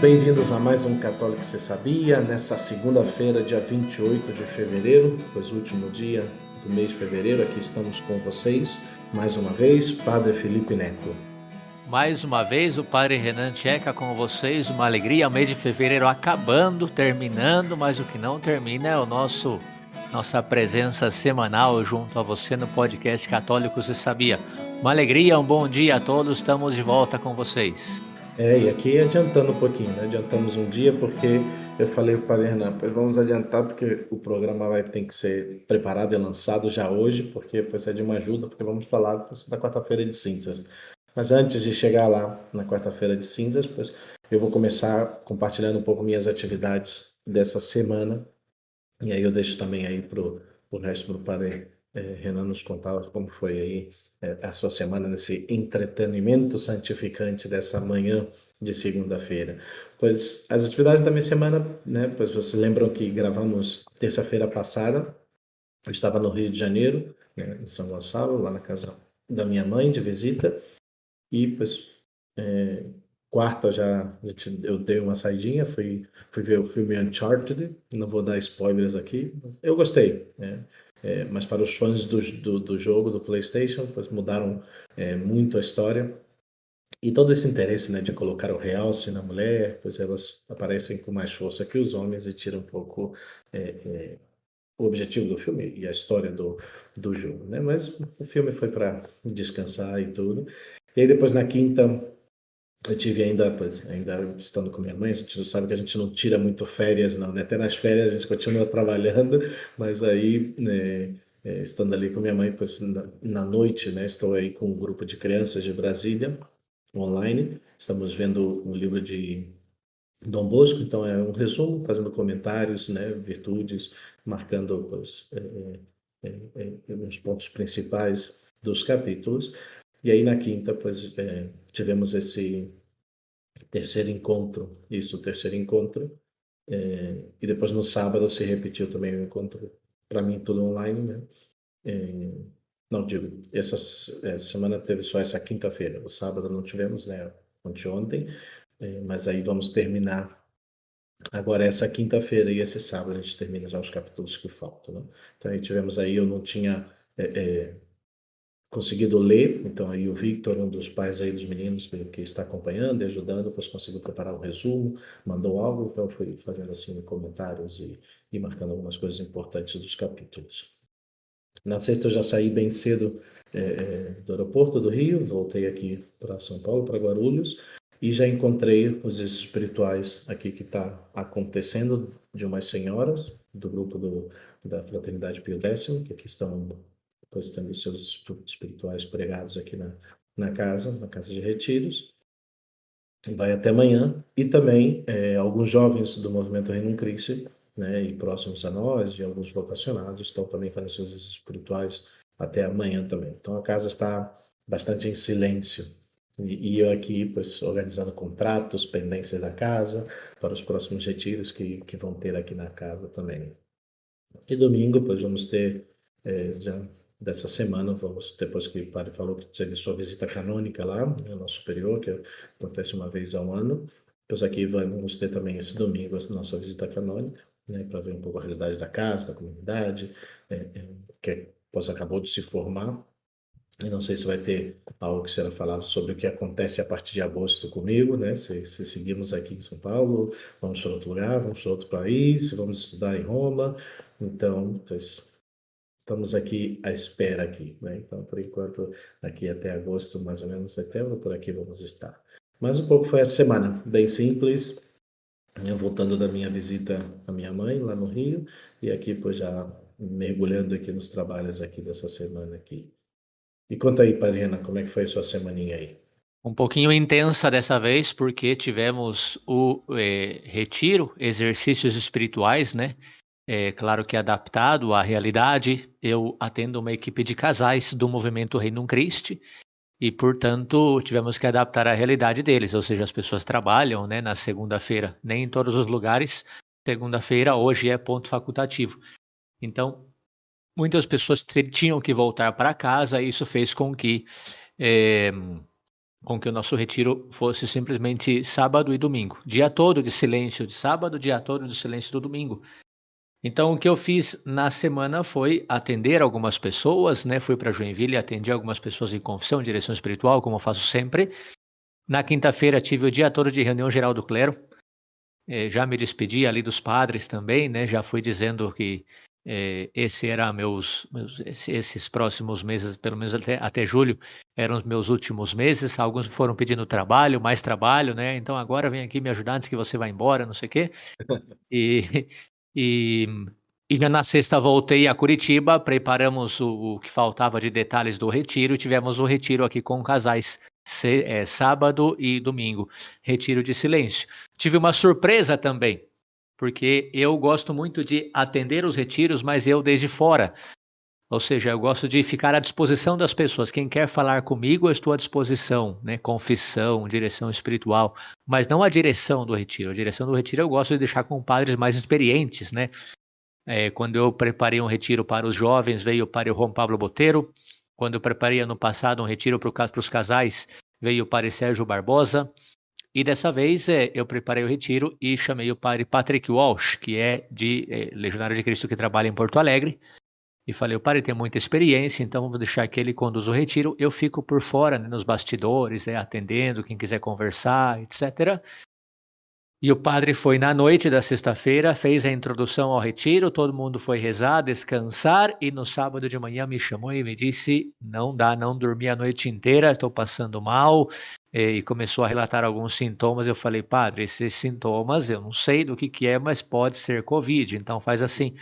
bem-vindos a mais um Católico Você Sabia, nessa segunda-feira, dia 28 de fevereiro, pois o último dia do mês de fevereiro. Aqui estamos com vocês, mais uma vez, Padre Felipe Neco. Mais uma vez, o Padre Renan Tcheca com vocês, uma alegria, o mês de fevereiro acabando, terminando, mas o que não termina é nossa presença semanal junto a você no podcast Católico Você Sabia. Uma alegria, um bom dia a todos, estamos de volta com vocês. E aqui adiantando um pouquinho, né? Adiantamos um dia porque eu falei para o Padre Renan, pois vamos adiantar porque o programa vai ter que ser preparado e lançado já hoje, porque precisa de uma ajuda, porque vamos falar da quarta-feira de cinzas. Mas antes de chegar lá na quarta-feira de cinzas, pois eu vou começar compartilhando um pouco minhas atividades dessa semana. E aí eu deixo também aí pro resto do Padre Renan nos contar como foi aí a sua semana nesse entretenimento santificante dessa manhã de segunda-feira. Pois as atividades da minha semana, né? Pois vocês lembram que gravamos terça-feira passada. Eu estava no Rio de Janeiro, né, em São Gonçalo, lá na casa da minha mãe, de visita. E, pois, quarta eu dei uma saidinha, fui ver o filme Uncharted, não vou dar spoilers aqui, mas eu gostei, né? Mas para os fãs do jogo, do PlayStation, pois mudaram muito a história. E todo esse interesse, né, de colocar o realce na mulher, pois elas aparecem com mais força que os homens e tiram um pouco o objetivo do filme e a história do jogo, né? Mas o filme foi para descansar e tudo. E aí depois na quinta eu tive ainda, pois, ainda estando com minha mãe, a gente não sabe que a gente não tira muito férias não, né? Até nas férias a gente continua trabalhando, mas aí, né, estando ali com minha mãe, pois na noite, né, estou aí com um grupo de crianças de Brasília, online, estamos vendo um livro de Dom Bosco, então é um resumo, fazendo comentários, né, virtudes, marcando pois, uns pontos principais dos capítulos. E aí na quinta, pois, tivemos esse terceiro encontro, isso, o terceiro encontro, e depois no sábado se repetiu também o encontro, para mim tudo online, né? É, não, digo, essa semana teve só essa quinta-feira, o sábado não tivemos, né? Ontem, mas aí vamos terminar agora essa quinta-feira e esse sábado a gente termina já os capítulos que faltam, né? Então aí tivemos aí, eu não tinha conseguido ler, então aí o Victor, um dos pais aí dos meninos que está acompanhando e ajudando, depois conseguiu preparar um resumo, mandou algo, então fui fazendo assim comentários e marcando algumas coisas importantes dos capítulos. Na sexta eu já saí bem cedo do aeroporto do Rio, voltei aqui para São Paulo, para Guarulhos, e já encontrei os espirituais aqui que está acontecendo, de umas senhoras do grupo da Fraternidade Pio X, que aqui estão pois, tendo seus espirituais pregados aqui na casa de retiros. Vai até amanhã. E também alguns jovens do movimento Reino Christi, né, e próximos a nós, e alguns vocacionados, estão também fazendo seus espirituais até amanhã também. Então a casa está bastante em silêncio. E eu aqui, pois, organizando contratos, pendências da casa, para os próximos retiros que vão ter aqui na casa também. E domingo, pois, vamos ter, já dessa semana, vamos, depois que o padre falou que teve sua visita canônica lá, né, no nosso superior, que acontece uma vez ao ano, pois aqui vamos ter também esse domingo a nossa visita canônica, né, para ver um pouco a realidade da casa, da comunidade, que pois, acabou de se formar. Eu não sei se vai ter algo que será falado sobre o que acontece a partir de agosto comigo, né? Se seguimos aqui em São Paulo, vamos para outro lugar, vamos para outro país, vamos estudar em Roma. Então, pois, estamos aqui à espera aqui, né? Então, por enquanto, aqui até agosto, mais ou menos setembro, por aqui vamos estar. Mas um pouco foi a semana, bem simples, né? Voltando da minha visita à minha mãe lá no Rio e aqui, pois, já mergulhando aqui nos trabalhos aqui dessa semana aqui. E conta aí, Parina, como é que foi a sua semaninha aí? Um pouquinho intensa dessa vez, porque tivemos o retiro, exercícios espirituais, né? Claro que adaptado à realidade. Eu atendo uma equipe de casais do movimento Reino Christi e, portanto, tivemos que adaptar à realidade deles, ou seja, as pessoas trabalham, né, na segunda-feira, nem em todos os lugares. Segunda-feira hoje é ponto facultativo. Então, muitas pessoas tinham que voltar para casa e isso fez com que com que o nosso retiro fosse simplesmente sábado e domingo. Dia todo de silêncio de sábado, dia todo de silêncio do domingo. Então, o que eu fiz na semana foi atender algumas pessoas, né? Fui para Joinville e atendi algumas pessoas em confissão, direção espiritual, como eu faço sempre. Na quinta-feira tive o dia todo de reunião geral do clero. Já me despedi ali dos padres também, né? Já fui dizendo que esse era esses próximos meses, pelo menos até julho, eram os meus últimos meses. Alguns foram pedindo trabalho, mais trabalho, né? Então agora vem aqui me ajudar antes que você vá embora, não sei o quê. E, e, e na sexta voltei a Curitiba, preparamos o que faltava de detalhes do retiro e tivemos o retiro aqui com casais, sábado e domingo, retiro de silêncio. Tive uma surpresa também, porque eu gosto muito de atender os retiros, mas eu desde fora. Ou seja, eu gosto de ficar à disposição das pessoas. Quem quer falar comigo, eu estou à disposição, né? Confissão, direção espiritual, mas não a direção do retiro. A direção do retiro eu gosto de deixar com padres mais experientes, né? Quando eu preparei um retiro para os jovens, veio para o João Pablo Boteiro. Quando eu preparei ano passado um retiro para os casais, veio o padre Sérgio Barbosa. E dessa vez eu preparei o retiro e chamei o padre Patrick Walsh, que é Legionário de Cristo que trabalha em Porto Alegre. E falei, o padre tem muita experiência, então vamos deixar que ele conduza o retiro. Eu fico por fora, né, nos bastidores, atendendo quem quiser conversar, etc. E o padre foi na noite da sexta-feira, fez a introdução ao retiro, todo mundo foi rezar, descansar, e no sábado de manhã me chamou e me disse, não dá, não dormi a noite inteira, estou passando mal, e começou a relatar alguns sintomas. Eu falei, padre, esses sintomas eu não sei do que é, mas pode ser Covid, então faz assim,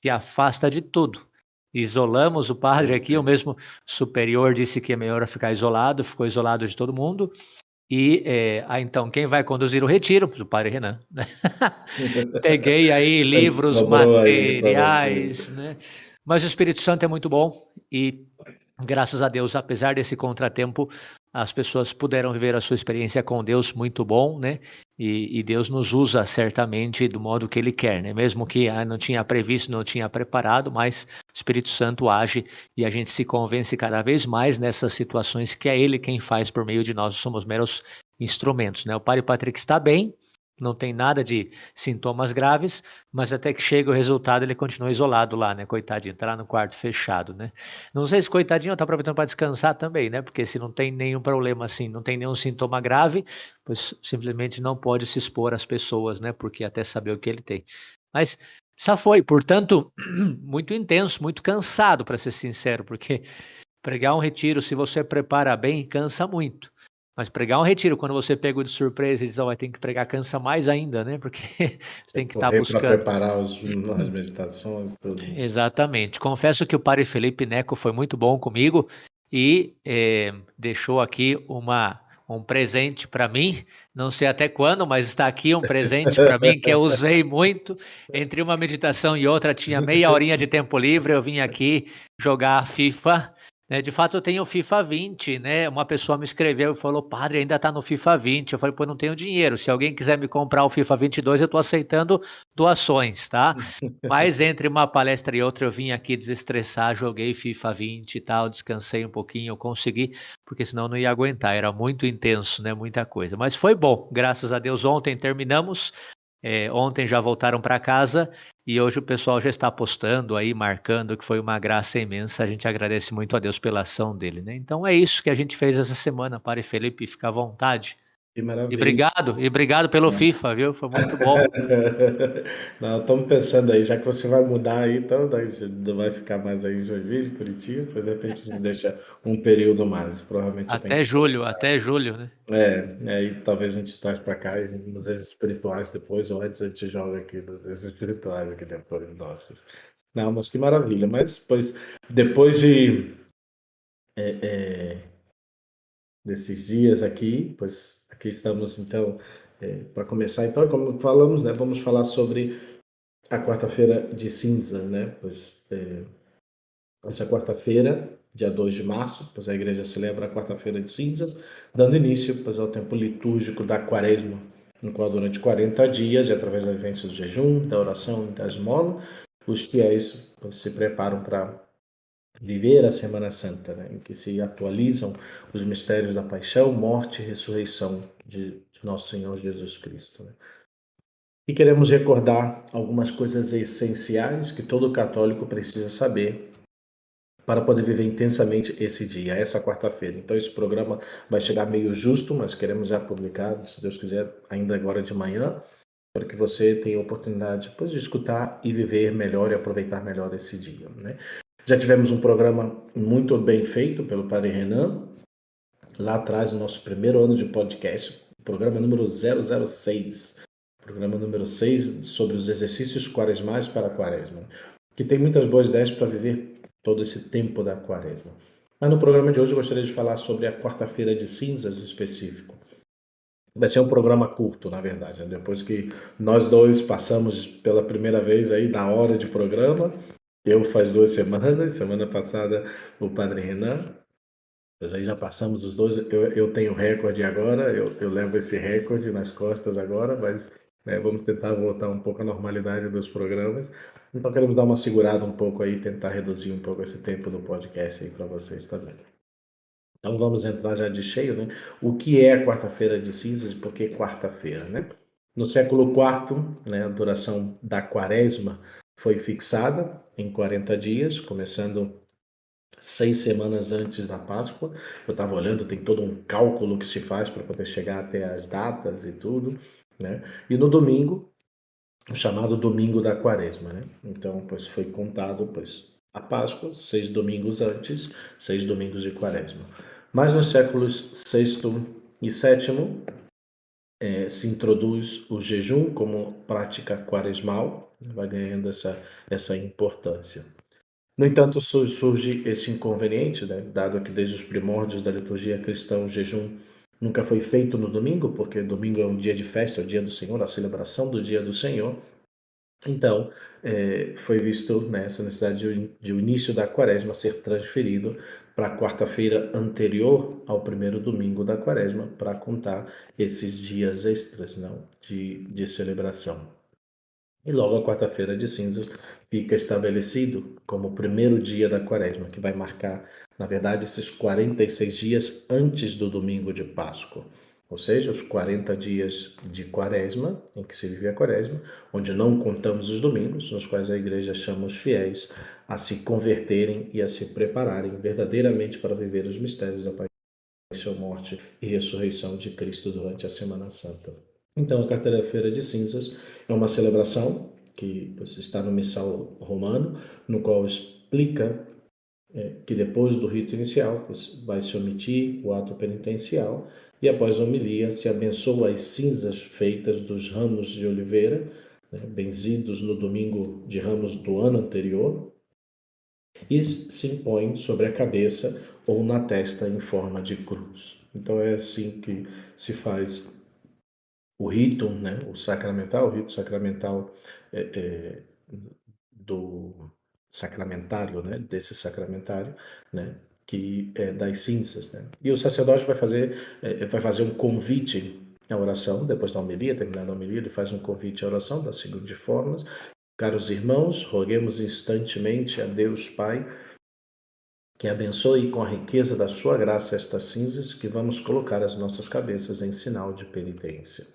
se afasta de tudo. Isolamos o padre aqui, o mesmo superior disse que é melhor ficar isolado, ficou isolado de todo mundo. E então, quem vai conduzir o retiro? O padre Renan, né? Peguei aí livros, Sobrou aí para você. materiais, né? Mas o Espírito Santo é muito bom e graças a Deus, apesar desse contratempo, as pessoas puderam viver a sua experiência com Deus muito bom, né? E Deus nos usa certamente do modo que Ele quer, né? Mesmo que não tinha previsto, não tinha preparado, mas o Espírito Santo age e a gente se convence cada vez mais nessas situações que é Ele quem faz por meio de nós, somos meros instrumentos, né? O Padre Patrick está bem, não tem nada de sintomas graves, mas até que chega o resultado ele continua isolado lá, né? Coitadinho, tá lá no quarto fechado, né? Não sei se coitadinho tá aproveitando para descansar também, né? Porque se não tem nenhum problema assim, não tem nenhum sintoma grave, pois simplesmente não pode se expor às pessoas, né? Porque até saber o que ele tem. Mas só foi, portanto, muito intenso, muito cansado, para ser sincero, porque pregar um retiro, se você prepara bem, cansa muito. Mas pregar um retiro, quando você pega de surpresa e diz, vai ter que pregar, cansa mais ainda, né? Porque você tem que estar Correr para buscando. preparar as meditações, tudo. Exatamente. Confesso que o padre Felipe Neco foi muito bom comigo e deixou aqui um presente para mim. Não sei até quando, mas está aqui um presente para mim que eu usei muito. Entre uma meditação e outra, tinha meia horinha de tempo livre. Eu vim aqui jogar FIFA. Né? De fato, eu tenho o FIFA 20, né? Uma pessoa me escreveu e falou, padre, ainda está no FIFA 20. Eu falei, pô, não tenho dinheiro. Se alguém quiser me comprar o FIFA 22, eu estou aceitando doações, tá? Mas entre uma palestra e outra eu vim aqui desestressar, joguei FIFA 20 e tal, descansei um pouquinho, eu consegui, porque senão eu não ia aguentar, era muito intenso, né, muita coisa. Mas foi bom, graças a Deus ontem terminamos, ontem já voltaram para casa e hoje o pessoal já está postando aí, marcando que foi uma graça imensa, a gente agradece muito a Deus pela ação dele, né? Então é isso que a gente fez essa semana, Padre Felipe, fica à vontade. Que maravilha. E obrigado pelo FIFA, viu? Foi muito bom. Não, estamos pensando aí, já que você vai mudar aí, então daí você não vai ficar mais aí em Joinville, Curitiba, de repente a gente deixa um período mais. Provavelmente eu tenho que. Até julho, né? Aí talvez a gente traz para cá e nos exercícios espirituais depois, ou antes a gente joga aqui nos exercícios espirituais aqui depois, nossos. Não, mas que maravilha. Mas pois, depois desses dias aqui, pois aqui estamos então para começar. Então, como falamos, né, vamos falar sobre a quarta-feira de cinza, né? Pois essa quarta-feira, dia 2 de março, pois a igreja celebra a quarta-feira de cinzas, dando início pois, ao tempo litúrgico da quaresma, no qual durante 40 dias, e através da vivência do jejum, da oração e da esmola, os fiéis pois, se preparam para viver a Semana Santa, né, em que se atualizam os mistérios da paixão, morte e ressurreição de nosso Senhor Jesus Cristo, né? E queremos recordar algumas coisas essenciais que todo católico precisa saber para poder viver intensamente esse dia, essa quarta-feira. Então, esse programa vai chegar meio justo, mas queremos já publicar, se Deus quiser, ainda agora de manhã, para que você tenha a oportunidade depois de escutar e viver melhor e aproveitar melhor esse dia, né? Já tivemos um programa muito bem feito pelo Padre Renan, lá atrás, no nosso primeiro ano de podcast, programa número 006, programa número 6 sobre os exercícios quaresmais para a quaresma, que tem muitas boas ideias para viver todo esse tempo da quaresma. Mas no programa de hoje eu gostaria de falar sobre a quarta-feira de cinzas em específico. Vai ser um programa curto, na verdade, né? Depois que nós dois passamos pela primeira vez aí da hora de programa, eu faz 2 semanas, semana passada o Padre Renan, nós aí já passamos os dois, eu tenho recorde agora, eu levo esse recorde nas costas agora, mas né, vamos tentar voltar um pouco à normalidade dos programas. Então queremos dar uma segurada um pouco aí, tentar reduzir um pouco esse tempo do podcast aí para vocês também. Então vamos entrar já de cheio, né? O que é a quarta-feira de cinzas e por que quarta-feira, né? No século IV, né, a duração da quaresma foi fixada em 40 dias, começando 6 semanas antes da Páscoa. Eu estava olhando, tem todo um cálculo que se faz para poder chegar até as datas e tudo, né? E no domingo, o chamado domingo da Quaresma, né? Então, pois foi contado, pois a Páscoa, 6 domingos antes, 6 domingos de Quaresma. Mas nos séculos sexto e sétimo se introduz o jejum como prática quaresmal, vai ganhando essa importância. No entanto, surge esse inconveniente, né? Dado que desde os primórdios da liturgia cristã o jejum nunca foi feito no domingo, porque domingo é um dia de festa, é o dia do Senhor, a celebração do dia do Senhor. Então, foi visto né, essa necessidade de o início da quaresma ser transferido para a quarta-feira anterior ao primeiro domingo da quaresma, para contar esses dias extras não, de celebração. E logo a quarta-feira de cinzas fica estabelecido como o primeiro dia da quaresma, que vai marcar, na verdade, esses 46 dias antes do domingo de Páscoa. Ou seja, os 40 dias de quaresma, em que se vive a quaresma, onde não contamos os domingos, nos quais a igreja chama os fiéis a se converterem e a se prepararem verdadeiramente para viver os mistérios da paixão, morte e ressurreição de Cristo durante a Semana Santa. Então, a quarta-feira de cinzas é uma celebração que está no missal romano, no qual explica que depois do rito inicial vai se omitir o ato penitencial e após a homilia se abençoa as cinzas feitas dos ramos de oliveira, né, benzidos no domingo de ramos do ano anterior, e se impõe sobre a cabeça ou na testa em forma de cruz. Então é assim que se faz o rito, né, o rito sacramental é, é, do sacramentário, né, desse sacramentário, né, que é das cinzas, né. E o sacerdote vai fazer um convite à oração, depois da homilia, terminada a homilia, ele faz um convite à oração das seguintes formas: caros irmãos, roguemos instantemente a Deus Pai que abençoe com a riqueza da sua graça estas cinzas que vamos colocar as nossas cabeças em sinal de penitência.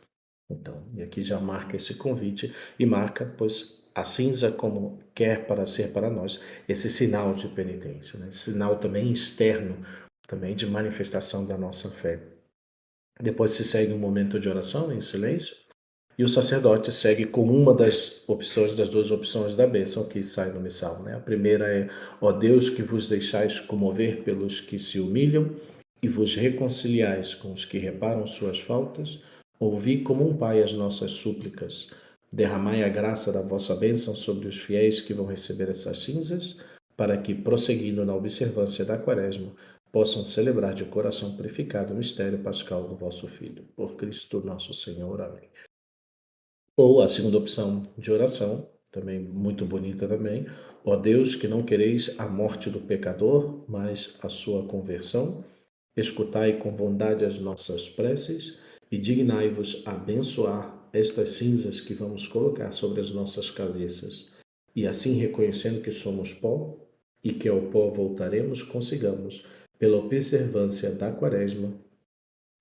Então, e aqui já marca esse convite e marca, pois, a cinza como quer para ser para nós esse sinal de penitência, né? Esse sinal também externo, também de manifestação da nossa fé. Depois se segue um momento de oração em silêncio e o sacerdote segue com uma das duas opções da bênção que sai no missal, né? A primeira é: ó Deus, que vos deixais comover pelos que se humilham e vos reconciliais com os que reparam suas faltas, ouvi como um pai as nossas súplicas. Derramai a graça da vossa bênção sobre os fiéis que vão receber essas cinzas, para que, prosseguindo na observância da quaresma, possam celebrar de coração purificado o mistério pascal do vosso Filho. Por Cristo nosso Senhor. Amém. Ou a segunda opção de oração, também muito bonita também: ó Deus, que não quereis a morte do pecador, mas a sua conversão, escutai com bondade as nossas preces e dignai-vos abençoar estas cinzas que vamos colocar sobre as nossas cabeças. E assim, reconhecendo que somos pó, e que ao pó voltaremos, consigamos, pela observância da Quaresma,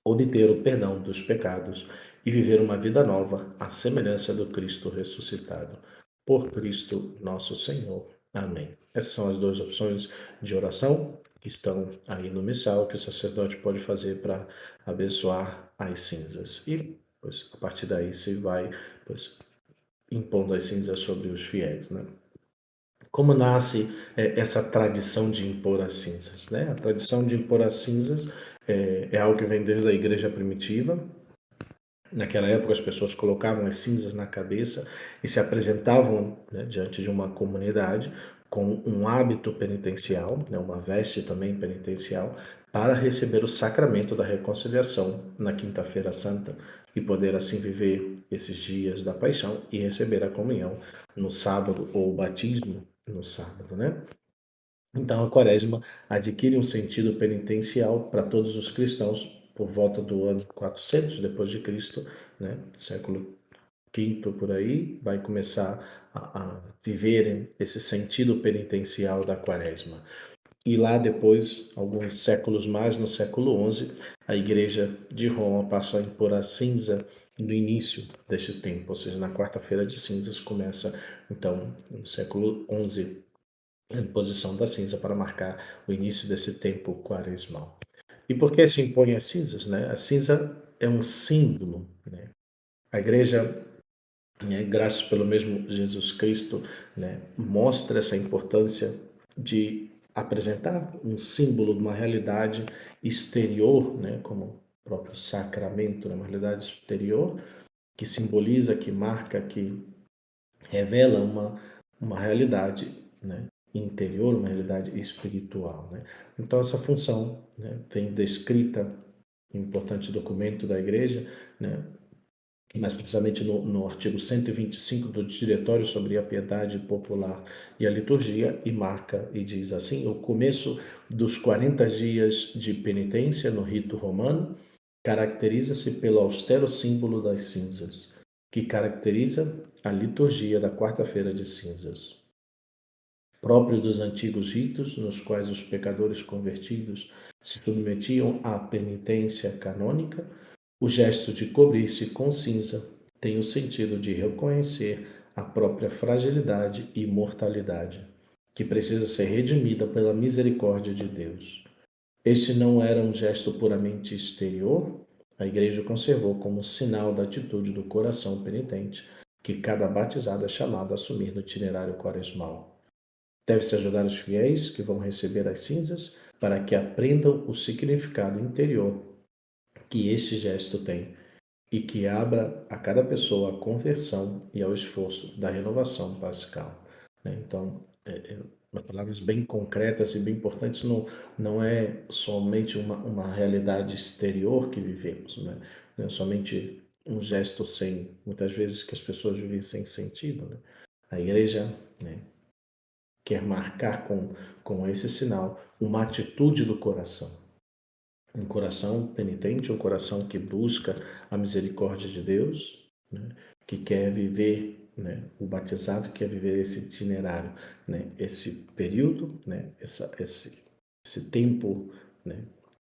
obter o perdão dos pecados e viver uma vida nova, à semelhança do Cristo ressuscitado. Por Cristo nosso Senhor. Amém. Essas são as duas opções de oração que estão aí no missal, que o sacerdote pode fazer para abençoar as cinzas. E, pois, a partir daí se vai, pois, impondo as cinzas sobre os fiéis, né? Como nasce essa tradição de impor as cinzas, né? A tradição de impor as cinzas é algo que vem desde a igreja primitiva. Naquela época, as pessoas colocavam as cinzas na cabeça e se apresentavam, né, diante de uma comunidade com um hábito penitencial, né, uma veste também penitencial, para receber o sacramento da reconciliação na Quinta-feira Santa e poder assim viver esses dias da paixão e receber a comunhão no sábado ou o batismo no sábado, né? Então, a Quaresma adquire um sentido penitencial para todos os cristãos por volta do ano 400 depois de Cristo, né? Século V por aí, vai começar a viverem esse sentido penitencial da Quaresma. E lá depois, alguns séculos mais, no século XI, a Igreja de Roma passa a impor a cinza no início deste tempo, ou seja, na quarta-feira de cinzas começa, então, no século XI, a imposição da cinza para marcar o início desse tempo quaresmal. E por que se impõem as cinzas? Né? A cinza é um símbolo. Né? A igreja, né, graças pelo mesmo Jesus Cristo, né, mostra essa importância de apresentar um símbolo de uma realidade exterior, né, como o próprio sacramento, né, uma realidade exterior que simboliza, que marca, que revela uma realidade, né, interior, uma realidade espiritual. Né? Então, essa função, né, tem descrita em um importante documento da Igreja, né, mais precisamente no artigo 125 do Diretório sobre a Piedade Popular e a Liturgia, e marca e diz assim: o começo dos 40 dias de penitência no rito romano caracteriza-se pelo austero símbolo das cinzas, que caracteriza a liturgia da quarta-feira de cinzas. Próprio dos antigos ritos, nos quais os pecadores convertidos se submetiam à penitência canônica, o gesto de cobrir-se com cinza tem o sentido de reconhecer a própria fragilidade e mortalidade, que precisa ser redimida pela misericórdia de Deus. Este não era um gesto puramente exterior, a Igreja o conservou como sinal da atitude do coração penitente, que cada batizado é chamado a assumir no itinerário quaresmal. Deve-se ajudar os fiéis que vão receber as cinzas para que aprendam o significado interior que este gesto tem e que abra a cada pessoa a conversão e ao esforço da renovação pascal. Então, palavras bem concretas e bem importantes, não é somente uma realidade exterior que vivemos, né? Não é somente um gesto sem, muitas vezes que as pessoas vivem sem sentido. Né? A igreja, né, quer marcar com esse sinal uma atitude do coração. Um coração penitente, um coração que busca a misericórdia de Deus, né, que quer viver, né, o batizado quer viver esse itinerário, né, esse período, né, esse tempo, né,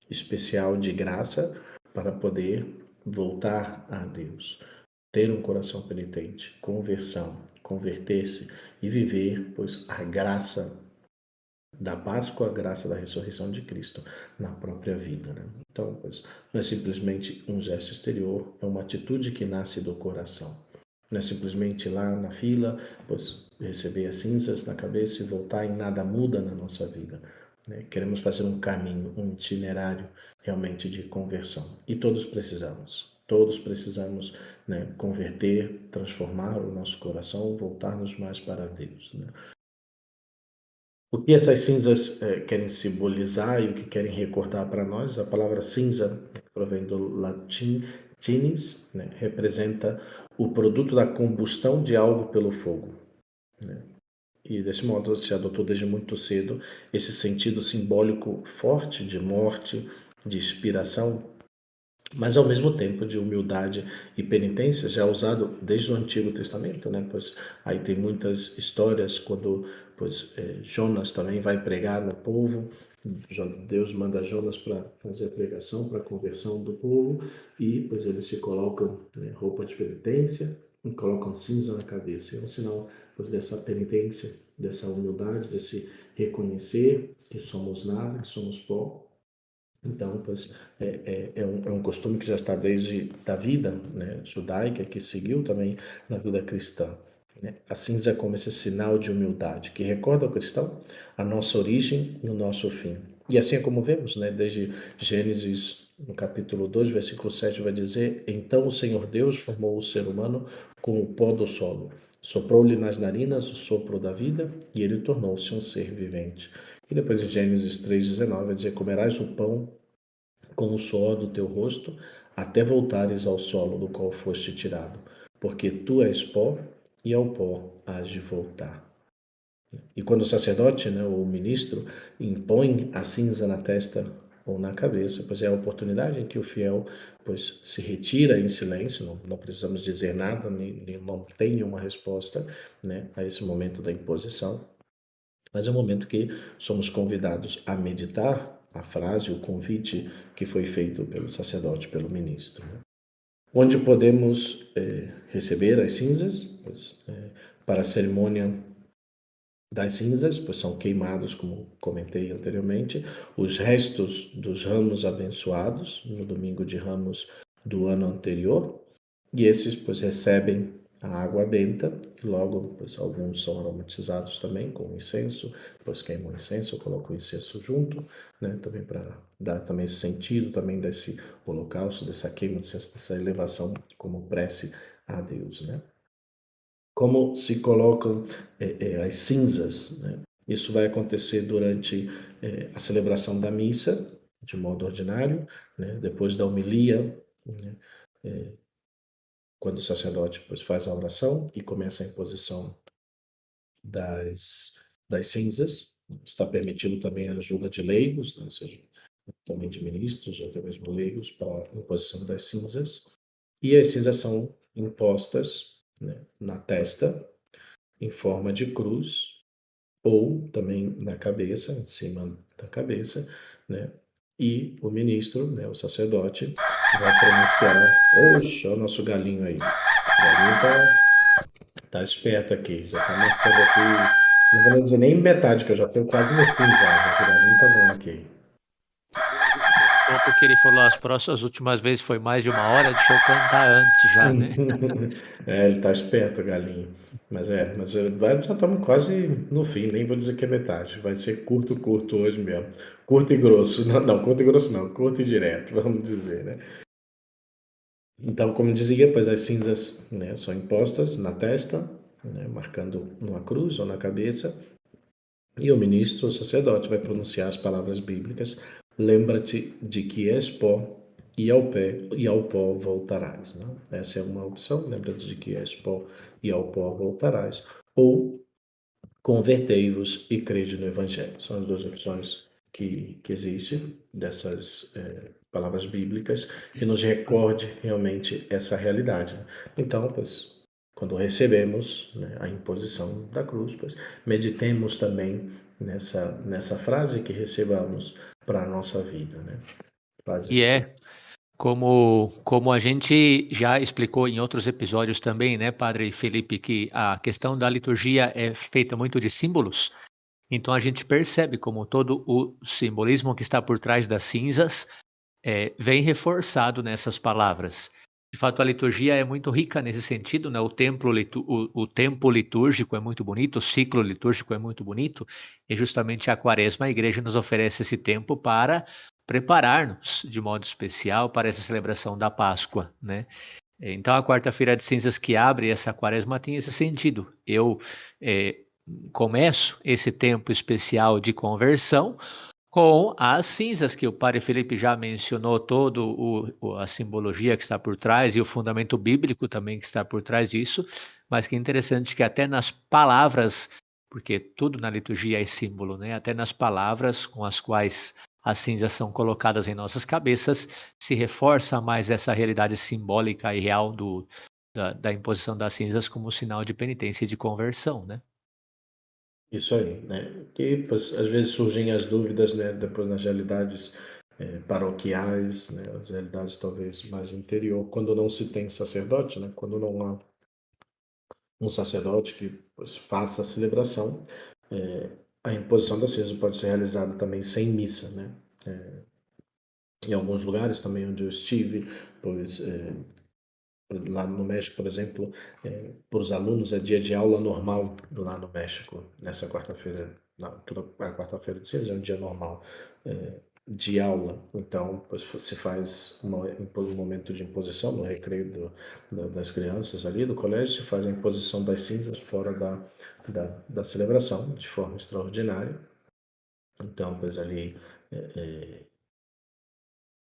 especial de graça para poder voltar a Deus, ter um coração penitente, conversão, converter-se e viver, pois, a graça da Páscoa, a graça da ressurreição de Cristo na própria vida. Né? Então, pois, não é simplesmente um gesto exterior, é uma atitude que nasce do coração. Não é simplesmente ir lá na fila, pois receber as cinzas na cabeça e voltar e nada muda na nossa vida. Né? Queremos fazer um caminho, um itinerário realmente de conversão. E todos precisamos. Todos precisamos, né, converter, transformar o nosso coração, voltar-nos mais para Deus. Né? O que essas cinzas querem simbolizar e o que querem recordar para nós? A palavra cinza, que provém do latim tinis, né, representa o produto da combustão de algo pelo fogo. Né? E desse modo se adotou desde muito cedo esse sentido simbólico forte de morte, de expiração, mas ao mesmo tempo de humildade e penitência, já usado desde o Antigo Testamento, né? Pois aí tem muitas histórias quando, pois Jonas também vai pregar no povo. Deus manda Jonas para fazer a pregação, para a conversão do povo, e pois eles se colocam roupa de penitência e colocam cinza na cabeça. É um sinal pois dessa penitência, dessa humildade, desse reconhecer que somos nada, que somos pó. Então, pois, é um costume que já está desde da vida, né, judaica, que seguiu também na vida cristã. Né? A cinza é como esse sinal de humildade, que recorda ao cristão a nossa origem e o nosso fim. E assim é como vemos, né, desde Gênesis, no capítulo 2, versículo 7, vai dizer: Então o Senhor Deus formou o ser humano com o pó do solo, soprou-lhe nas narinas o sopro da vida, e ele tornou-se um ser vivente. E depois em Gênesis 3,19 vai dizer: Comerás o pão com o suor do teu rosto, até voltares ao solo do qual foste tirado, porque tu és pó, e ao pó hás de voltar. E quando o sacerdote, né, ou o ministro, impõe a cinza na testa ou na cabeça, pois é a oportunidade em que o fiel pois se retira em silêncio, não precisamos dizer nada, não tem nenhuma resposta, né, a esse momento da imposição, mas é um momento que somos convidados a meditar a frase, o convite que foi feito pelo sacerdote, pelo ministro. Né? Onde podemos receber as cinzas, pois, para a cerimônia das cinzas, pois são queimados, como comentei anteriormente, os restos dos ramos abençoados no domingo de Ramos do ano anterior, e esses pois recebem a água benta e logo pois alguns são aromatizados também com incenso, pois queimam incenso, colocam o incenso junto, né, também para dar também esse sentido também desse holocausto, dessa queima de incenso, dessa elevação como prece a Deus, né? Como se colocam as cinzas, né? Isso vai acontecer durante a celebração da missa, de modo ordinário, né? Depois da homilia, né? Quando o sacerdote pois, faz a oração e começa a imposição das cinzas. Está permitido também a ajuda de leigos, né? Ou seja, também de ministros, ou até mesmo leigos, para a imposição das cinzas. E as cinzas são impostas, né, na testa, em forma de cruz, ou também na cabeça, em cima da cabeça, né? E o ministro, né, o sacerdote, vai pronunciar. Oxe, olha o nosso galinho aí. O galinho tá esperto aqui, já tá marcando aqui. Não vou nem dizer nem metade, que eu já tenho quase no fim já, mas o galinho tá bom aqui. Porque ele falou as últimas vezes foi mais de uma hora, deixa eu cantar antes já, né? Ele tá esperto, o galinho. Mas já estamos quase no fim, nem vou dizer que é metade. Vai ser curto, curto hoje mesmo. Curto e grosso. Não, curto e grosso não, curto e direto, vamos dizer, né? Então, como dizia, pois as cinzas, né, são impostas na testa, né, marcando numa cruz ou na cabeça, e o ministro, o sacerdote, vai pronunciar as palavras bíblicas: lembra-te de que és pó, e ao pó voltarás. Né? Essa é uma opção: lembra-te de que és pó, e ao pó voltarás. Ou convertei-vos e crede no Evangelho. São as duas opções que existem dessas palavras bíblicas que nos recorde realmente essa realidade. Então, pois, quando recebemos, né, a imposição da cruz, pois, meditemos também nessa frase que recebamos para a nossa vida. Né? E Frases que é como a gente já explicou em outros episódios também, né, Padre Felipe, que a questão da liturgia é feita muito de símbolos. Então a gente percebe como todo o simbolismo que está por trás das cinzas vem reforçado nessas palavras. De fato, a liturgia é muito rica nesse sentido, né? O tempo litúrgico é muito bonito, o ciclo litúrgico é muito bonito, e justamente a Quaresma, a igreja nos oferece esse tempo para preparar-nos de modo especial para essa celebração da Páscoa, né? Então, a quarta-feira de cinzas que abre essa Quaresma tem esse sentido. Eu começo esse tempo especial de conversão com as cinzas que o Padre Felipe já mencionou, a simbologia que está por trás e o fundamento bíblico também que está por trás disso, mas que é interessante que até nas palavras, porque tudo na liturgia é símbolo, né? Até nas palavras com as quais as cinzas são colocadas em nossas cabeças, se reforça mais essa realidade simbólica e real da imposição das cinzas como sinal de penitência e de conversão, né? Isso aí, né? E pois, às vezes surgem as dúvidas, né? Depois nas realidades paroquiais, né? As realidades talvez mais interior, quando não se tem sacerdote, né? Quando não há um sacerdote que pois, faça a celebração, é, a imposição da cinza pode ser realizada também sem missa, né? Em alguns lugares também onde eu estive, pois lá no México, por exemplo, para os alunos é dia de aula normal lá no México, nessa quarta-feira, toda a quarta-feira de cinza é um dia normal de aula. Então, pois, se faz um momento de imposição no recreio das crianças ali do colégio, se faz a imposição das cinzas fora da celebração, de forma extraordinária. Então, pois ali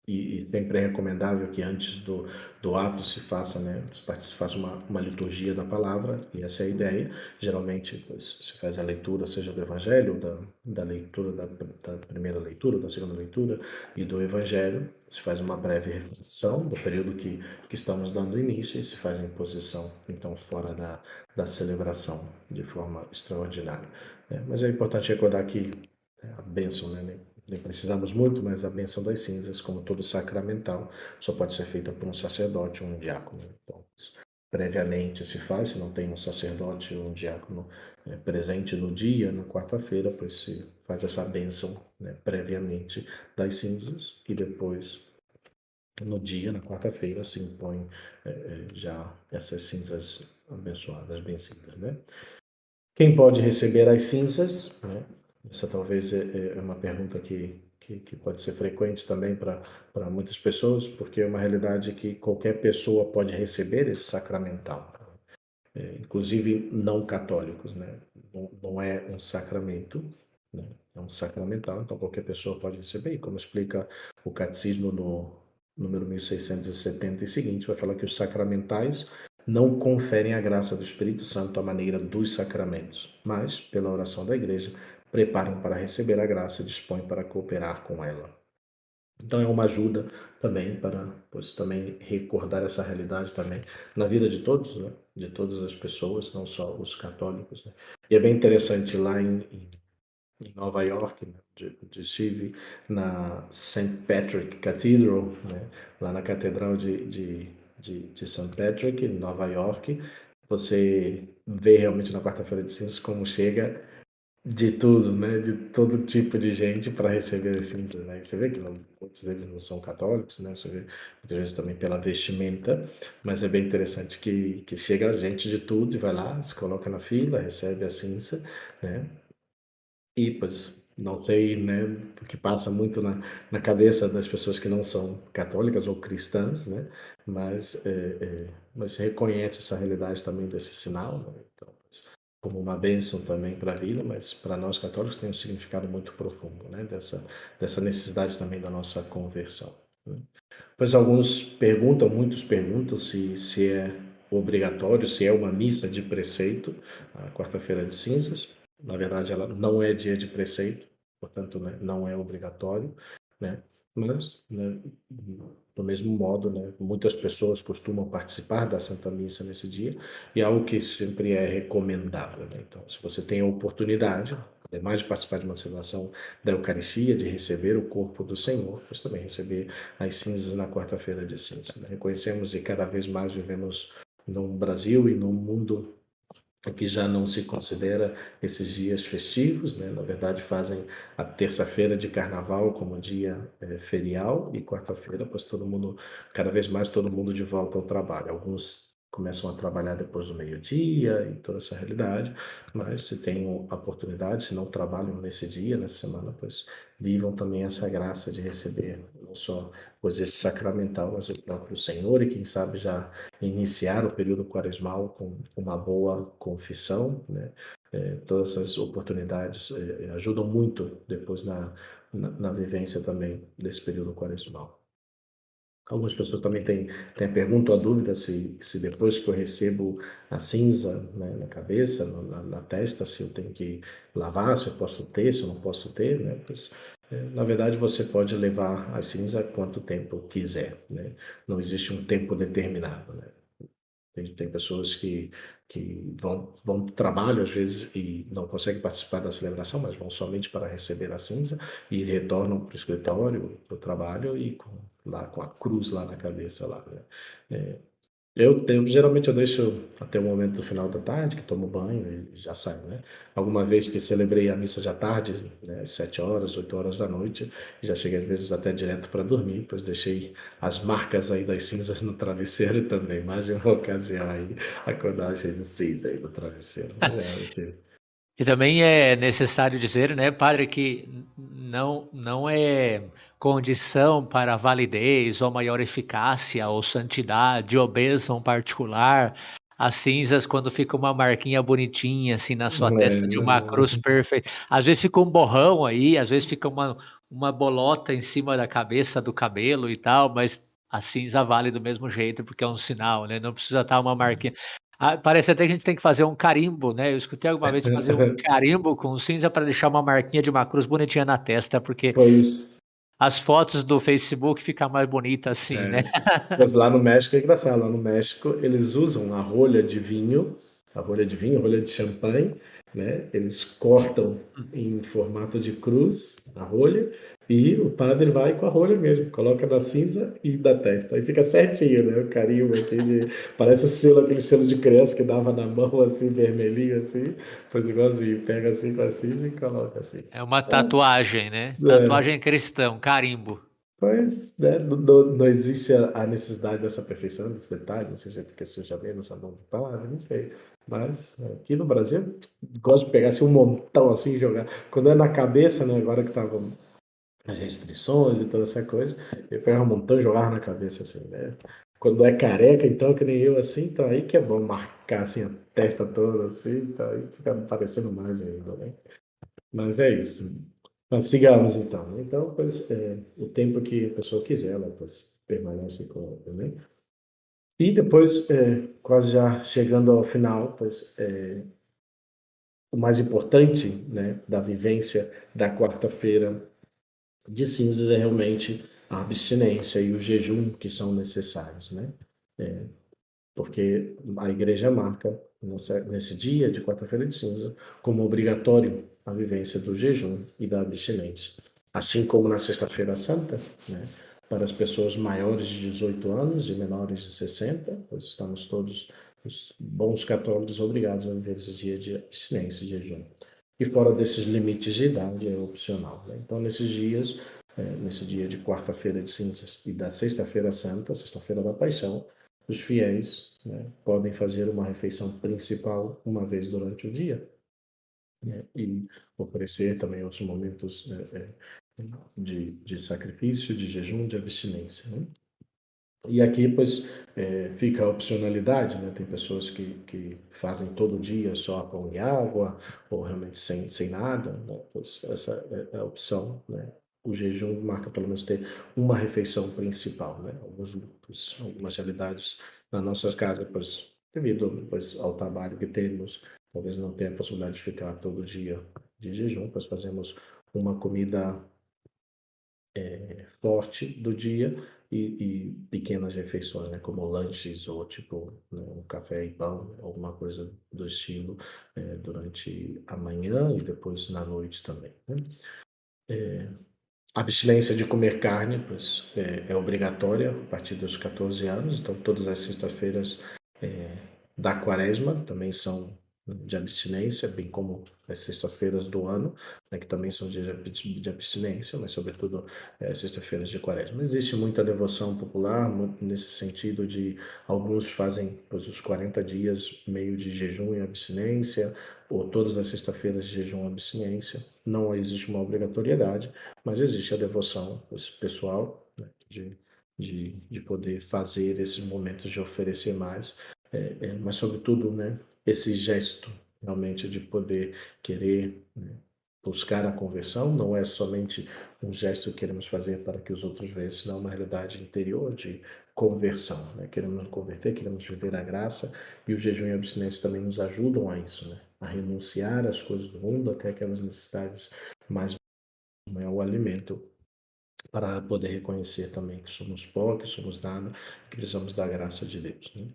e sempre é recomendável que antes do ato se faça, né, se faça uma liturgia da palavra, e essa é a ideia. Geralmente pois, se faz a leitura, seja do Evangelho, da leitura, da primeira leitura, da segunda leitura e do Evangelho, se faz uma breve reflexão do período que estamos dando início e se faz a imposição, então, fora da celebração, de forma extraordinária. Mas é importante recordar que a bênção, né? Nem precisamos muito, mas a bênção das cinzas, como todo sacramental, só pode ser feita por um sacerdote ou um diácono. Então, previamente se faz, se não tem um sacerdote ou um diácono presente no dia, na quarta-feira, pois se faz essa bênção, né, previamente das cinzas e depois, no dia, na quarta-feira, se impõe já essas cinzas abençoadas, vencidas, né? Quem pode receber as cinzas, né? Essa talvez é uma pergunta que pode ser frequente também para muitas pessoas, porque é uma realidade que qualquer pessoa pode receber esse sacramental, inclusive não católicos, né? Não é um sacramento, né? É um sacramental, então qualquer pessoa pode receber. E como explica o Catecismo no número 1670 e seguinte, vai falar que os sacramentais não conferem a graça do Espírito Santo à maneira dos sacramentos, mas, pela oração da Igreja, preparam para receber a graça e dispõem para cooperar com ela. Então é uma ajuda também para, pois, também recordar essa realidade também na vida de todos, né? De todas as pessoas, não só os católicos, né? E é bem interessante lá em Nova York, né? De estive na St. Patrick Cathedral, né? Lá na Catedral de St. Patrick, em Nova York, você vê realmente na quarta-feira de cinzas como chega de tudo, né? De todo tipo de gente para receber as cinzas, né? Você vê que muitos deles não são católicos, né? Você vê muitas vezes também pela vestimenta, mas é bem interessante que chega gente de tudo e vai lá, se coloca na fila, recebe a cinza, né? E, pois, não sei, né, porque passa muito na cabeça das pessoas que não são católicas ou cristãs, né, mas, mas reconhece essa realidade também desse sinal, né, então, como uma bênção também para a vida, mas para nós católicos tem um significado muito profundo, né, dessa necessidade também da nossa conversão, né. Pois alguns perguntam, muitos perguntam se é obrigatório, se é uma missa de preceito, a quarta-feira de cinzas. Na verdade, ela não é dia de preceito, portanto, né, não é obrigatório, né? Mas, né, do mesmo modo, né, muitas pessoas costumam participar da Santa Missa nesse dia, e é algo que sempre é recomendável, né? Então, se você tem a oportunidade, ademais de participar de uma celebração da Eucaristia, de receber o corpo do Senhor, mas também receber as cinzas na quarta-feira de cinzas, né? Reconhecemos e cada vez mais vivemos no Brasil e no mundo que já não se considera esses dias festivos, né? Na verdade, fazem a terça-feira de carnaval como dia ferial e quarta-feira, pois todo mundo, cada vez mais todo mundo de volta ao trabalho. Alguns começam a trabalhar depois do meio-dia e toda essa realidade, mas se tem a oportunidade, se não trabalham nesse dia, nessa semana, pois vivam também essa graça de receber não só pois esse sacramental, mas o próprio Senhor e quem sabe já iniciar o período quaresmal com uma boa confissão, né? Todas essas oportunidades ajudam muito depois na vivência também desse período quaresmal. Algumas pessoas também têm a pergunta ou a dúvida se depois que eu recebo a cinza, né, na cabeça, na testa, se eu tenho que lavar, se eu posso ter, se eu não posso ter, né? Pois, na verdade, você pode levar a cinza quanto tempo quiser, né? Não existe um tempo determinado, né? Tem pessoas que vão para o trabalho, às vezes, e não conseguem participar da celebração, mas vão somente para receber a cinza e retornam para o escritório, para o trabalho e lá com a cruz lá na cabeça. Lá, né? Geralmente eu deixo até o momento do final da tarde, que tomo banho e já saio, né? Alguma vez que celebrei a missa já tarde, né, às 7 horas, 8 horas da noite, já cheguei às vezes até direto para dormir, pois deixei as marcas aí das cinzas no travesseiro também, mais de uma ocasião aí, acordar cheio de cinza aí no travesseiro, mas é o que... E também é necessário dizer, né, padre, que não é condição para validez ou maior eficácia ou santidade ou bênção particular as cinzas quando fica uma marquinha bonitinha assim na sua testa de uma cruz perfeita. Às vezes fica um borrão aí, às vezes fica uma bolota em cima da cabeça do cabelo e tal, mas a cinza vale do mesmo jeito porque é um sinal, né? Não precisa estar uma marquinha. Ah, parece até que a gente tem que fazer um carimbo, né, eu escutei alguma vez fazer um carimbo com cinza para deixar uma marquinha de uma cruz bonitinha na testa, porque Pois as fotos do Facebook ficam mais bonita assim, né. é. Pois lá no México é engraçado, lá no México eles usam a rolha de champanhe, né? Eles cortam em formato de cruz a rolha e o padre vai com a rolha mesmo, coloca na cinza e da testa. Aí fica certinho, né? O carimbo aqui parece o selo, aquele selo de criança que dava na mão assim, vermelhinho assim, faz igualzinho, pega assim com a cinza e coloca assim. É uma tatuagem, né, É. tatuagem cristã, um carimbo. Mas, né, não existe a necessidade dessa perfeição, desse detalhe, não sei se é porque suja menos a mão do padre, não sei. Mas aqui no Brasil, gosto de pegar assim, um montão assim e jogar. Quando é na cabeça, né, agora que estavam as restrições e toda essa coisa, eu pegava um montão e jogava na cabeça assim, né? Quando é careca, então, que nem eu assim, então aí que é bom marcar assim a testa toda assim, então aí fica parecendo mais ainda, né? Mas é isso. Mas sigamos então. Então, pois, o tempo que a pessoa quiser, ela pois, permanece com também. E depois, quase já chegando ao final, pois, o mais importante, né, da vivência da quarta-feira de cinzas é realmente a abstinência e o jejum que são necessários, né? Porque a igreja marca nesse dia de quarta-feira de cinza como obrigatório a vivência do jejum e da abstinência. Assim como na sexta-feira santa, né, para as pessoas maiores de 18 anos e menores de 60, pois estamos todos os bons católicos obrigados a viver esse dia de abstinência e jejum. E fora desses limites de idade é opcional. Né? Então, nesses dias, nesse dia de quarta-feira de cinzas e da sexta-feira santa, sexta-feira da paixão, os fiéis, né, podem fazer uma refeição principal uma vez durante o dia, né, e oferecer também outros momentos de sacrifício, de jejum, de abstinência. Né? E aqui, pois, fica a opcionalidade, né? Tem pessoas que fazem todo dia só pão e água, ou realmente sem nada, né? Pois essa é a opção, né? O jejum marca pelo menos ter uma refeição principal, né? Alguns grupos, algumas realidades na nossa casa, pois, devido pois, ao trabalho que temos, talvez não tenha a possibilidade de ficar todo dia de jejum, pois fazemos uma comida forte do dia e pequenas refeições, né, como lanches ou tipo né, um café e pão, alguma coisa do estilo durante a manhã e depois na noite também. Né? A abstinência de comer carne pois, é obrigatória a partir dos 14 anos, então todas as sextas-feiras da quaresma também são de abstinência, bem como as sextas-feiras do ano, né, que também são de abstinência, mas sobretudo sexta-feiras de quaresma. Existe muita devoção popular nesse sentido de alguns fazem pois, os 40 dias meio de jejum e abstinência, ou todas as sextas-feiras de jejum e abstinência. Não existe uma obrigatoriedade, mas existe a devoção pois, pessoal né, de poder fazer esses momentos de oferecer mais mas sobretudo, né, esse gesto realmente de poder querer né, buscar a conversão, não é somente um gesto que queremos fazer para que os outros vejam, senão uma realidade interior de conversão, né? Queremos nos converter, queremos viver a graça e o jejum e a abstinência também nos ajudam a isso, né? A renunciar às coisas do mundo até aquelas necessidades mais é o alimento para poder reconhecer também que somos pó, que somos nada, que precisamos da graça de Deus, né?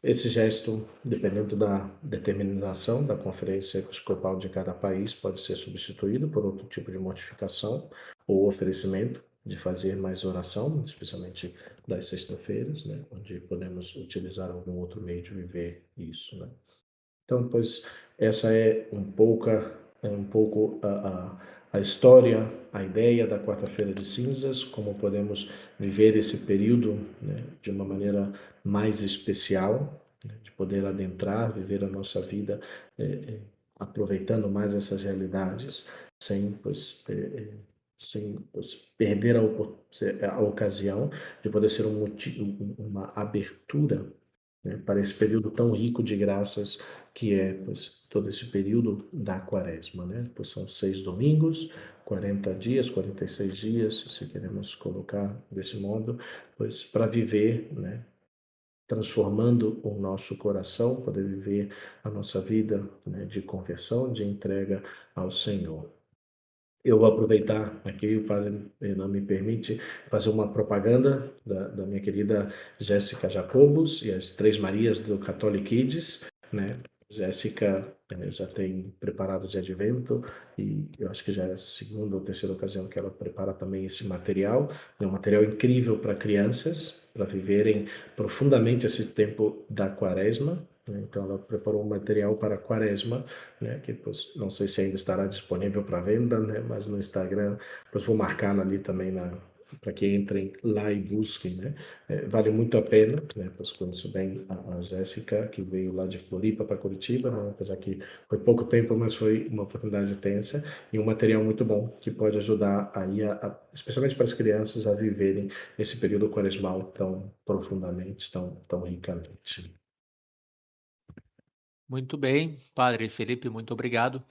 Esse gesto, dependendo da determinação da Conferência Episcopal de cada país, pode ser substituído por outro tipo de mortificação ou oferecimento de fazer mais oração, especialmente das sextas-feiras, né, onde podemos utilizar algum outro meio de viver isso, né? Então, pois, essa é um pouco a história, a ideia da Quarta-feira de Cinzas, como podemos viver esse período, né, de uma maneira mais especial, né, de poder adentrar, viver a nossa vida aproveitando mais essas realidades, sem, pois, sem pois, perder a ocasião de poder ser uma abertura, né, para esse período tão rico de graças que é, pois, todo esse período da quaresma, né? Pois são 6 domingos, 40 dias, 46 dias, se queremos colocar desse modo, pois para viver, né, transformando o nosso coração, poder viver a nossa vida, né, de conversão, de entrega ao Senhor. Eu vou aproveitar aqui, o Padre não me permite, fazer uma propaganda da minha querida Jéssica Jacobos e as Três Marias do Catholic Kids, né? Jéssica já tem preparado de advento e eu acho que já é a segunda ou terceira ocasião que ela prepara também esse material. É um material incrível para crianças, para viverem profundamente esse tempo da quaresma, né? Então ela preparou um material para a quaresma, né, que pois, não sei se ainda estará disponível para venda, né, mas no Instagram, pois vou marcá-la ali também para que entrem lá e busquem, né? Vale muito a pena, né? Pois conheço bem a Jéssica, que veio lá de Floripa para Curitiba, né? Apesar que foi pouco tempo, mas foi uma oportunidade tensa e um material muito bom que pode ajudar aí, especialmente para as crianças, a viverem esse período quaresmal tão profundamente, tão ricamente. Muito bem, Padre Felipe, muito obrigado.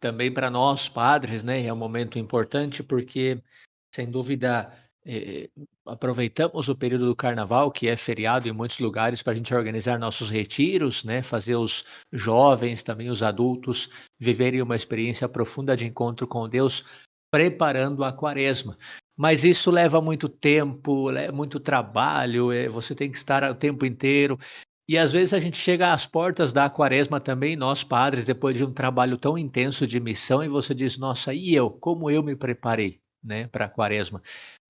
Também para nós, padres, né, é um momento importante porque, sem dúvida, eh, aproveitamos o período do Carnaval, que é feriado em muitos lugares, para a gente organizar nossos retiros, né, fazer os jovens, também os adultos, viverem uma experiência profunda de encontro com Deus, preparando a quaresma. Mas isso leva muito tempo, muito trabalho, você tem que estar o tempo inteiro. E às vezes a gente chega às portas da quaresma também, nós padres, depois de um trabalho tão intenso de missão, e você diz: nossa, e eu? Como eu me preparei, né, para a quaresma?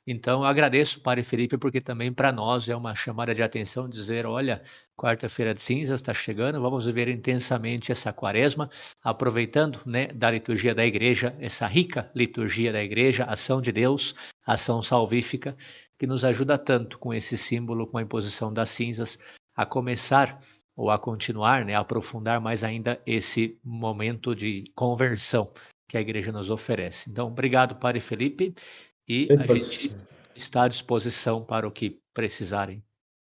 Então, eu agradeço, Padre Felipe, porque também para nós é uma chamada de atenção dizer: olha, quarta-feira de cinzas está chegando, vamos viver intensamente essa quaresma, aproveitando, né, da liturgia da igreja, essa rica liturgia da igreja, ação de Deus, ação salvífica, que nos ajuda tanto com esse símbolo, com a imposição das cinzas, a começar ou a continuar, né, a aprofundar mais ainda esse momento de conversão que a igreja nos oferece. Então, obrigado, Padre Felipe, e Bem, a gente pois, está à disposição para o que precisarem.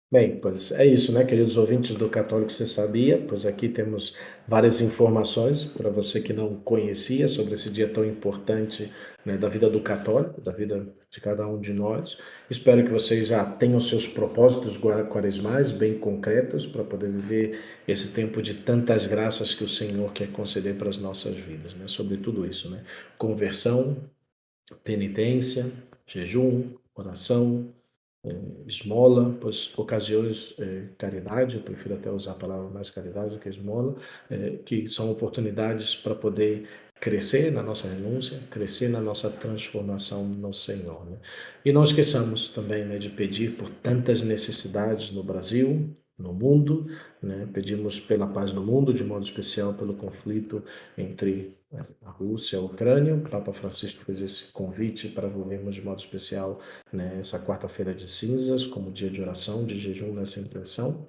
Bem, pois é isso, né, queridos ouvintes do Católico Você Sabia? Pois aqui temos várias informações para você que não conhecia sobre esse dia tão importante, né, da vida do católico, da vida de cada um de nós. Espero que vocês já tenham seus propósitos quaresmais bem concretos para poder viver esse tempo de tantas graças que o Senhor quer conceder para as nossas vidas, né? Sobre tudo isso, né? Conversão, penitência, jejum, oração, esmola, pois ocasiões, caridade, eu prefiro até usar a palavra mais caridade do que esmola, que são oportunidades para poder crescer na nossa renúncia, crescer na nossa transformação no Senhor, né? E não esqueçamos também, né, de pedir por tantas necessidades no Brasil, no mundo, né? Pedimos pela paz no mundo, de modo especial pelo conflito entre a Rússia e a Ucrânia. O Papa Francisco fez esse convite para vivermos de modo especial, né, essa quarta-feira de cinzas como dia de oração, de jejum nessa intenção.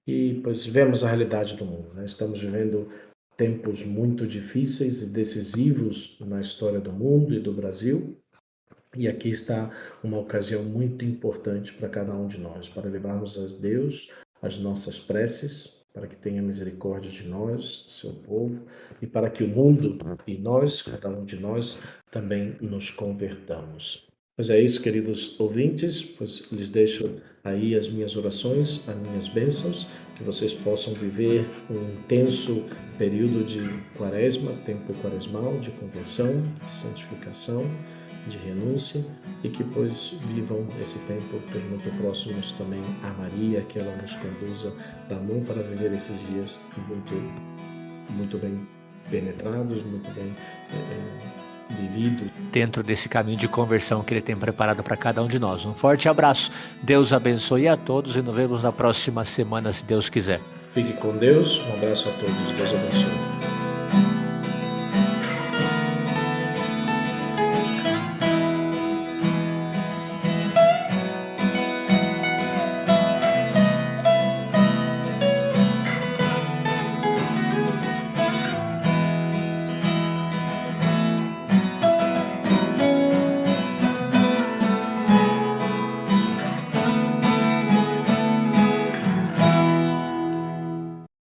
E pois vemos a realidade do mundo, né? Estamos vivendo tempos muito difíceis e decisivos na história do mundo e do Brasil. E aqui está uma ocasião muito importante para cada um de nós, para levarmos a Deus as nossas preces, para que tenha misericórdia de nós, seu povo, e para que o mundo e nós, cada um de nós, também nos convertamos. Mas é isso, queridos ouvintes, pois lhes deixo aí as minhas orações, as minhas bênçãos, que vocês possam viver um intenso período de quaresma, tempo quaresmal, de conversão, de santificação, de renúncia e que, pois, vivam esse tempo muito próximos também a Maria, que ela nos conduza da mão para viver esses dias muito bem penetrados, muito bem vividos. Dentro desse caminho de conversão que Ele tem preparado para cada um de nós. Um forte abraço, Deus abençoe a todos e nos vemos na próxima semana, se Deus quiser. Fique com Deus, um abraço a todos, Deus abençoe.